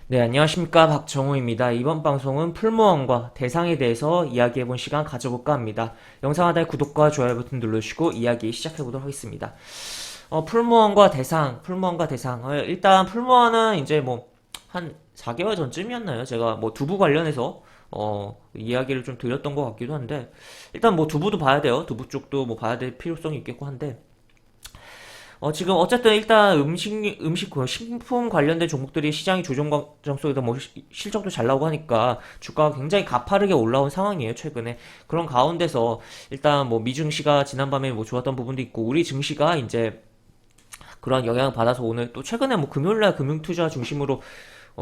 네, 안녕하십니까. 박정우입니다. 이번 방송은 풀무원과 대상에 대해서 이야기해본 시간 가져볼까 합니다. 영상 하단에 구독과 좋아요 버튼 눌러주시고 이야기 시작해보도록 하겠습니다. 풀무원과 대상을, 일단 풀무원은 이제 한 4개월 전쯤이었나요? 제가 두부 관련해서, 이야기를 좀 드렸던 것 같기도 한데, 일단 두부도 봐야 돼요. 두부 쪽도 봐야 될 필요성이 있겠고 한데, 지금 어쨌든 일단 식품 관련된 종목들이 시장이 조정 과정 속에서 실적도 잘 나오고 하니까 주가가 굉장히 가파르게 올라온 상황이에요, 최근에. 그런 가운데서 일단 미증시가 지난밤에 좋았던 부분도 있고, 우리 증시가 이제 그런 영향을 받아서 오늘 또 최근에 금요일날 금융투자 중심으로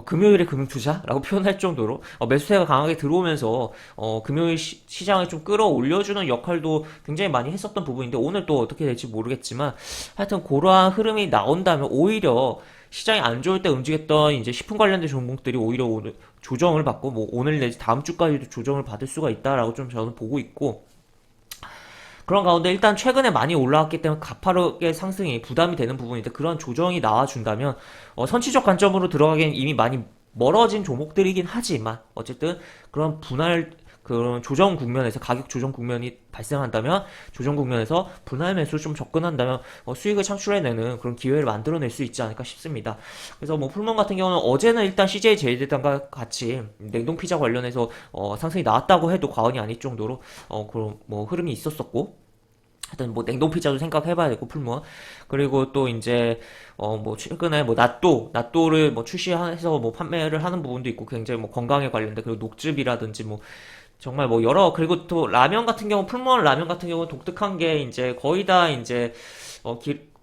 금요일에 금융투자라고 표현할 정도로 매수세가 강하게 들어오면서 금요일 시장을 좀 끌어올려주는 역할도 굉장히 많이 했었던 부분인데 오늘 또 어떻게 될지 모르겠지만 하여튼 그러한 흐름이 나온다면 오히려 시장이 안 좋을 때 움직였던 이제 식품 관련된 종목들이 오히려 오늘 조정을 받고 오늘 내지 다음 주까지도 조정을 받을 수가 있다라고 좀 저는 보고 있고, 그런 가운데 일단 최근에 많이 올라왔기 때문에 가파르게 상승이 부담이 되는 부분인데 그런 조정이 나와준다면 선취적 관점으로 들어가기엔 이미 많이 멀어진 종목들이긴 하지만 어쨌든 그런 그런 조정 국면에서 가격 조정 국면이 발생한다면 조정 국면에서 분할 매수를 좀 접근한다면 수익을 창출해내는 그런 기회를 만들어낼 수 있지 않을까 싶습니다. 그래서 풀몬 같은 경우는 어제는 일단 CJ 제일제당과 같이 냉동 피자 관련해서 상승이 나왔다고 해도 과언이 아닐 정도로 그런 흐름이 있었었고, 하여튼 냉동 피자도 생각해봐야 되고 풀무원. 그리고 또 이제 최근에 나또를 출시해서 판매를 하는 부분도 있고 굉장히 건강에 관련된, 그리고 녹즙이라든지 정말 그리고 또 라면 같은 경우, 풀무원 라면 같은 경우 독특한 게 이제 거의 다 이제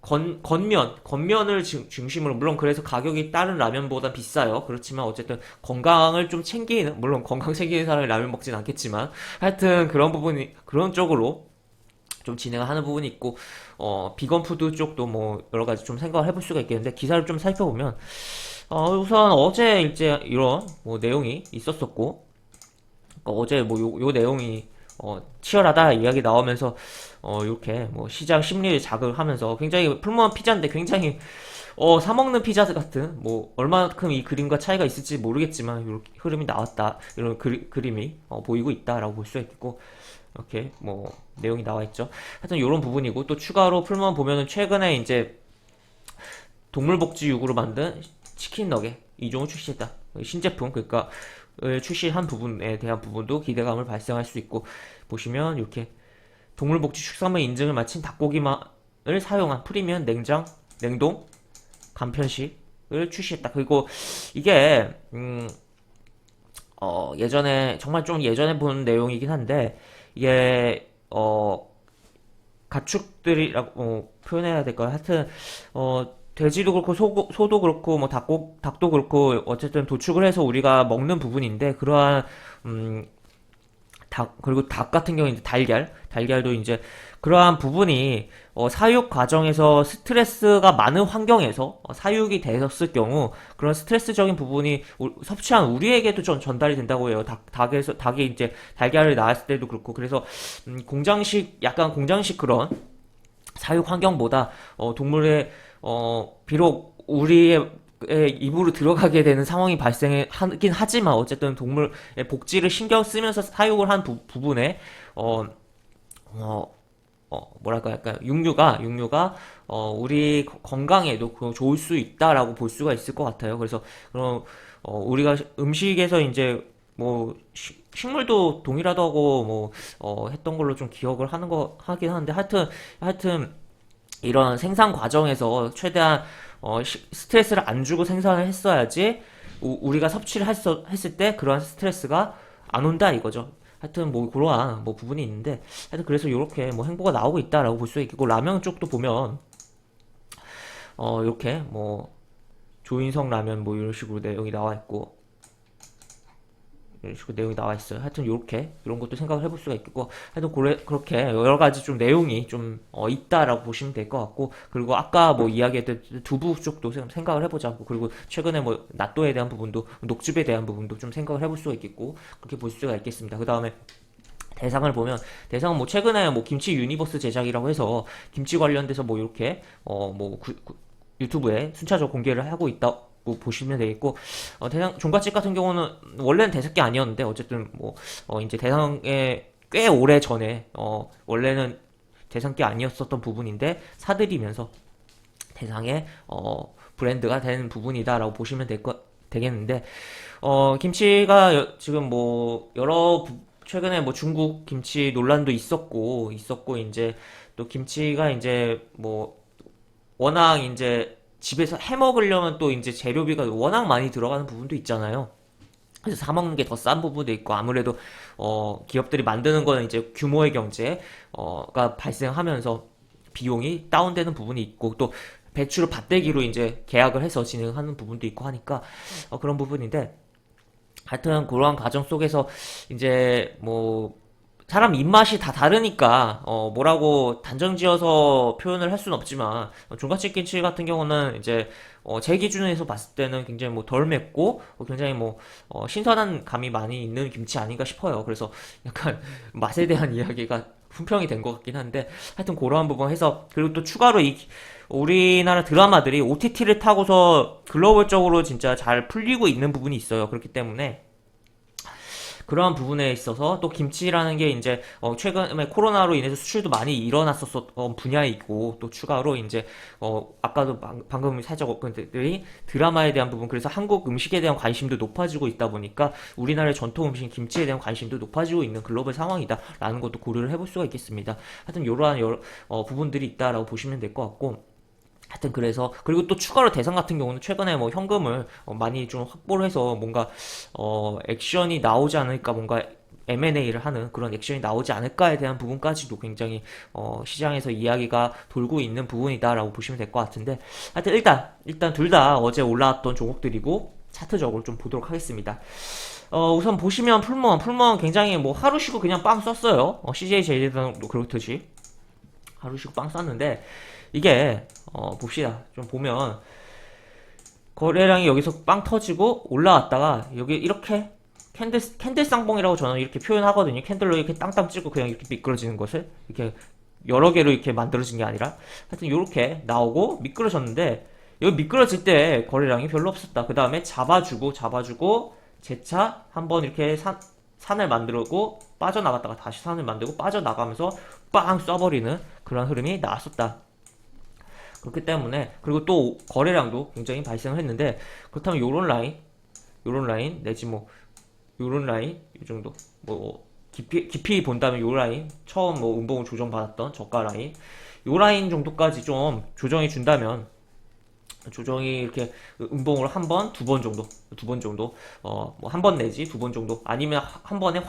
건면을 중심으로, 물론 그래서 가격이 다른 라면보다 비싸요. 그렇지만 어쨌든 건강을 좀 챙기는, 물론 건강 챙기는 사람이 라면 먹진 않겠지만 하여튼 그런 부분이, 그런 쪽으로 좀 진행을 하는 부분이 있고, 비건 푸드 쪽도 여러 가지 좀 생각을 해볼 수가 있겠는데, 기사를 좀 살펴보면 우선 어제 이제 이런 내용이 있었었고, 그러니까 어제 요 내용이 치열하다 이야기 나오면서 이렇게 시장 심리를 자극하면서, 굉장히 풀무원 피자인데 굉장히 사 먹는 피자 같은, 얼마만큼 이 그림과 차이가 있을지 모르겠지만 이렇게 흐름이 나왔다, 이런 그림이 보이고 있다라고 볼 수가 있겠고, 이렇게 내용이 나와 있죠. 하여튼 이런 부분이고, 또 추가로 풀만 보면은 최근에 이제 동물복지육으로 만든 치킨 너겟 2종을 출시했다. 신제품, 그러니까 출시한 부분에 대한 부분도 기대감을 발생할 수 있고, 보시면 이렇게 동물복지 축산물 인증을 마친 닭고기만을 사용한 프리미엄 냉동 간편식을 출시했다. 그리고 이게 예전에, 정말 좀 예전에 본 내용이긴 한데, 이게 가축들이라고 표현해야 될까요? 하여튼 돼지도 그렇고 소도 그렇고 닭도 그렇고 어쨌든 도축을 해서 우리가 먹는 부분인데, 그러한 음, 그리고 닭 같은 경우는 이제 달걀도 이제 그러한 부분이 사육 과정에서 스트레스가 많은 환경에서 사육이 되었을 경우 그런 스트레스적인 부분이 섭취한 우리에게도 좀 전달이 된다고 해요. 닭이 이제 달걀을 낳았을 때도 그렇고, 그래서 약간 공장식 그런 사육 환경보다 동물의 비록 우리의 입으로 들어가게 되는 상황이 발생하긴 하지만 어쨌든 동물의 복지를 신경 쓰면서 사육을 한 부분에 어, 어, 뭐랄까, 약간 육류가 우리 건강에도 좋을 수 있다라고 볼 수가 있을 것 같아요. 그래서 그럼 우리가 음식에서 이제 식물도 동일하다고 했던 걸로 좀 기억을 하긴 하는데, 하여튼 이런 생산 과정에서 최대한 스트레스를 안 주고 생산을 했어야지 우리가 섭취를 했을 때 그러한 스트레스가 안 온다 이거죠. 하여튼 그러한 부분이 있는데, 하여튼 그래서 이렇게 행보가 나오고 있다라고 볼 수 있고, 라면 쪽도 보면 이렇게 조인성 라면 이런 식으로 내용이 나와 있고, 이런 식으로 내용이 나와 있어요. 하여튼 요렇게 이런 것도 생각을 해볼 수가 있겠고, 하여튼 그렇게 여러 가지 좀 내용이 좀 있다라고 보시면 될 것 같고, 그리고 아까 이야기했던 두부 쪽도 생각을 해보자고, 그리고 최근에 나또에 대한 부분도, 녹즙에 대한 부분도 좀 생각을 해볼 수가 있겠고, 그렇게 볼 수가 있겠습니다. 그 다음에 대상을 보면, 대상은 최근에 김치 유니버스 제작이라고 해서 김치 관련돼서 이렇게 유튜브에 순차적 공개를 하고 있다, 보시면 되겠고, 대상 종갓집 같은 경우는 원래는 대상이 아니었는데 어쨌든 뭐 이제 대상에 꽤 오래 전에 원래는 대상이 아니었었던 부분인데 사들이면서 대상의 브랜드가 되는 부분이다라고 보시면 되겠는데, 김치가 지금 뭐 최근에 뭐 중국 김치 논란도 있었고 이제 또 김치가 이제 뭐 워낙 이제 집에서 해 먹으려면 또 이제 재료비가 워낙 많이 들어가는 부분도 있잖아요. 그래서 사 먹는 게 더 싼 부분도 있고, 아무래도 기업들이 만드는 거는 이제 규모의 경제가 발생하면서 비용이 다운되는 부분이 있고, 또 배추를 밭대기로 이제 계약을 해서 진행하는 부분도 있고 하니까 그런 부분인데, 하여튼 그러한 과정 속에서 이제 뭐 사람 입맛이 다 다르니까 뭐라고 단정지어서 표현을 할 수는 없지만, 종갓집 김치 같은 경우는 이제 제 기준에서 봤을 때는 굉장히 뭐 덜 맵고 굉장히 뭐 신선한 감이 많이 있는 김치 아닌가 싶어요. 그래서 약간 맛에 대한 이야기가 품평이 된 것 같긴 한데, 하여튼 그러한 부분 해서, 그리고 또 추가로 우리나라 드라마들이 OTT를 타고서 글로벌적으로 진짜 잘 풀리고 있는 부분이 있어요. 그렇기 때문에 그러한 부분에 있어서 또 김치라는 게 이제 최근에 코로나로 인해서 수출도 많이 일어났었던 분야이고, 또 추가로 이제 아까도 방금 살짝 언급드린 드라마에 대한 부분, 그래서 한국 음식에 대한 관심도 높아지고 있다 보니까 우리나라의 전통 음식 김치에 대한 관심도 높아지고 있는 글로벌 상황이다라는 것도 고려를 해볼 수가 있겠습니다. 하여튼 이러한 여러 부분들이 있다라고 보시면 될 것 같고, 하여튼 그래서, 그리고 또 추가로 대상 같은 경우는 최근에 뭐 현금을 많이 좀 확보를 해서 뭔가 액션이 나오지 않을까, 뭔가 M&A를 하는 그런 액션이 나오지 않을까에 대한 부분까지도 굉장히 시장에서 이야기가 돌고 있는 부분이다라고 보시면 될 것 같은데, 하여튼 일단 둘 다 어제 올라왔던 종목들이고 차트적으로 좀 보도록 하겠습니다. 우선 보시면 풀무원 굉장히 뭐 하루 쉬고 그냥 빵 썼어요. CJ 제일도 그렇듯이 하루 쉬고 빵 쐈는데, 이게 봅시다. 좀 보면 거래량이 여기서 빵 터지고 올라왔다가 여기 이렇게 캔들 쌍봉이라고 저는 이렇게 표현하거든요. 캔들로 이렇게 땅땅 찍고 그냥 이렇게 미끄러지는 것을 이렇게 여러 개로 이렇게 만들어진 게 아니라, 하여튼 이렇게 나오고 미끄러졌는데, 여기 미끄러질 때 거래량이 별로 없었다. 그 다음에 잡아주고 재차 한번 이렇게 산을 만들고 빠져나갔다가 다시 산을 만들고 빠져나가면서 빵 쏴버리는 그런 흐름이 나왔었다. 그렇기 때문에, 그리고 또 거래량도 굉장히 발생을 했는데, 그렇다면 요런 라인 내지 뭐 요런 라인 이 정도, 뭐 깊이 본다면 요 라인, 처음 뭐 음봉을 조정받았던 저가 라인, 요 라인 정도까지 좀 조정이 준다면, 조정이 이렇게 음봉으로 한 번, 두 번 정도, 뭐 한 번 내지 두 번 정도, 아니면 한 번에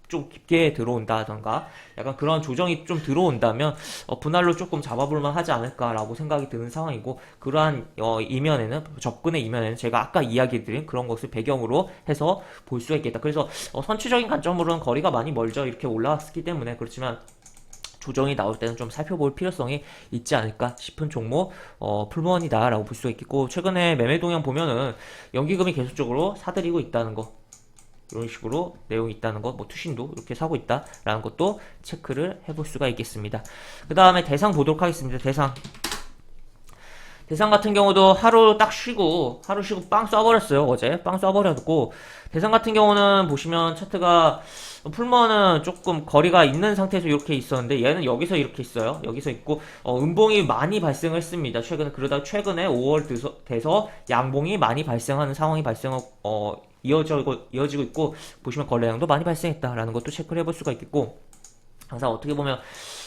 좀 깊게 들어온다던가, 약간 그런 조정이 좀 들어온다면 분할로 조금 잡아볼만 하지 않을까라고 생각이 드는 상황이고, 그러한 접근의 이면에는 제가 아까 이야기드린 그런 것을 배경으로 해서 볼 수가 있겠다. 그래서 선취적인 관점으로는 거리가 많이 멀죠. 이렇게 올라왔기 때문에. 그렇지만 조정이 나올 때는 좀 살펴볼 필요성이 있지 않을까 싶은 종목 풀무원이다라고 볼 수가 있겠고, 최근에 매매 동향 보면은 연기금이 계속적으로 사들이고 있다는 거, 이런 식으로 내용이 있다는 거, 뭐 투신도 이렇게 사고 있다라는 것도 체크를 해볼 수가 있겠습니다. 그 다음에 대상 보도록 하겠습니다. 대상 같은 경우도 하루 쉬고 빵 쏴버렸어요. 어제 빵 쏴버렸고, 대상 같은 경우는 보시면 차트가, 풀머는 조금 거리가 있는 상태에서 이렇게 있었는데, 얘는 여기서 이렇게 있어요. 여기서 있고 음봉이 많이 발생을 했습니다. 그러다 최근에 5월 돼서 양봉이 많이 발생하는 상황이 이어지고 있고, 보시면 거래량도 많이 발생했다라는 것도 체크를 해볼 수가 있겠고, 항상 어떻게 보면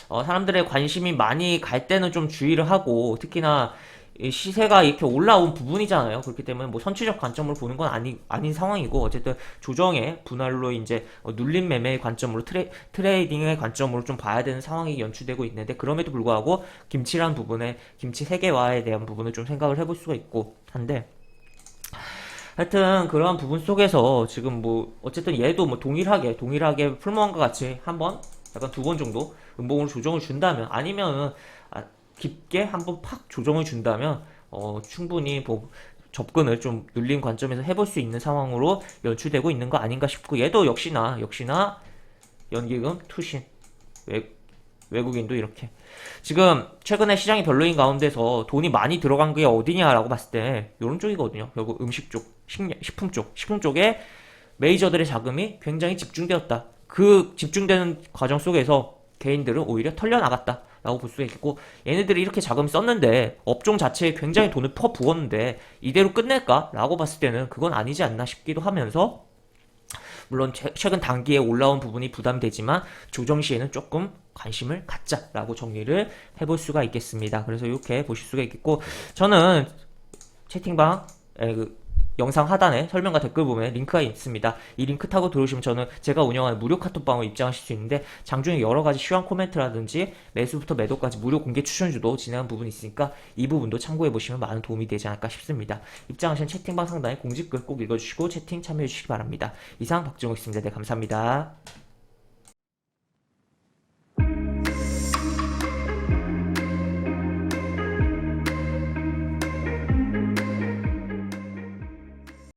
사람들의 관심이 많이 갈 때는 좀 주의를 하고, 특히나 이 시세가 이렇게 올라온 부분이잖아요. 그렇기 때문에 뭐 선취적 관점으로 보는 건 아닌 상황이고, 어쨌든 조정의 분할로 이제 눌림 매매의 관점으로 트레이딩의 관점으로 좀 봐야 되는 상황이 연출되고 있는데, 그럼에도 불구하고 김치란 부분에, 김치 세계화에 대한 부분을 좀 생각을 해볼 수가 있고 한데, 하여튼 그러한 부분 속에서 지금 뭐 어쨌든 얘도 뭐 동일하게 풀무원과 같이 한번, 약간 두 번 정도 음봉으로 조정을 준다면, 아니면은 깊게 한번 팍 조정을 준다면 충분히 뭐 접근을 좀 눌린 관점에서 해볼 수 있는 상황으로 연출되고 있는 거 아닌가 싶고, 얘도 역시나 연기금 투신 외국인도 이렇게. 지금 최근에 시장이 별로인 가운데서 돈이 많이 들어간 게 어디냐라고 봤을 때 이런 쪽이거든요. 결국 음식 쪽, 식품 쪽에 메이저들의 자금이 굉장히 집중되었다. 그 집중되는 과정 속에서 개인들은 오히려 털려나갔다. 라고 볼 수가 있겠고, 얘네들이 이렇게 자금 썼는데 업종 자체에 굉장히 돈을 퍼 부었는데 이대로 끝낼까? 라고 봤을 때는 그건 아니지 않나 싶기도 하면서, 물론 최근 단기에 올라온 부분이 부담되지만 조정 시에는 조금 관심을 갖자라고 정리를 해볼 수가 있겠습니다. 그래서 이렇게 보실 수가 있겠고, 저는 채팅방 영상 하단에 설명과 댓글 보면 링크가 있습니다. 이 링크 타고 들어오시면 저는 제가 운영하는 무료 카톡방으로 입장하실 수 있는데, 장중에 여러 가지 쉬운 코멘트라든지 매수부터 매도까지 무료 공개 추천주도 진행한 부분이 있으니까 이 부분도 참고해 보시면 많은 도움이 되지 않을까 싶습니다. 입장하신 채팅방 상단에 공지글 꼭 읽어주시고 채팅 참여해 주시기 바랍니다. 이상 박정욱입니다. 네, 감사합니다.